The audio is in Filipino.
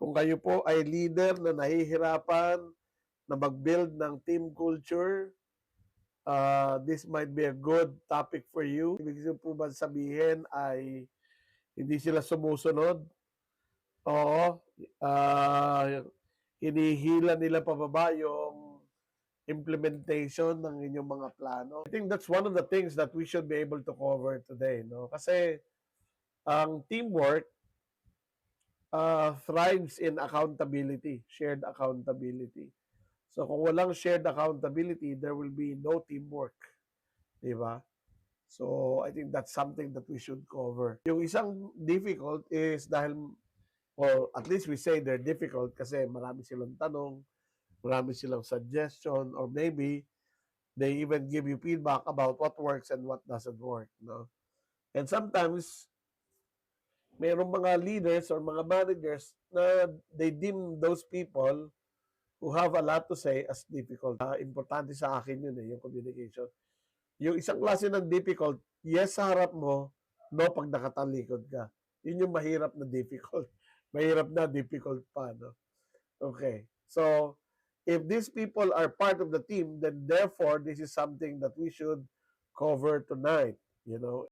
Kung kayo po ay leader na nahihirapan na mag-build ng team culture, this might be a good topic for you. Ibig po ba sabihin ay hindi sila sumusunod? Oo, ah, hinihila nila pababa yung implementation ng inyong mga plano. I think that's one of the things that we should be able to cover today, no? Kasi ang teamwork thrives in accountability, shared accountability. So kung walang shared accountability, there will be no teamwork, di ba? So I think that's something that we should cover. Yung isang difficult is dahil, or at least we say they're difficult kasi marami silang tanong, marami silang suggestion, or maybe they even give you feedback about what works and what doesn't work, no? And sometimes mayroong mga leaders or mga managers na they deem those people who have a lot to say as difficult. Importante sa akin yun yung communication. Yung isang klase ng difficult, yes sa harap mo, no pag nakatalikod ka. Yun yung mahirap na difficult. Mahirap na difficult pa, no? Okay. So, if these people are part of the team, then therefore, this is something that we should cover tonight, you know.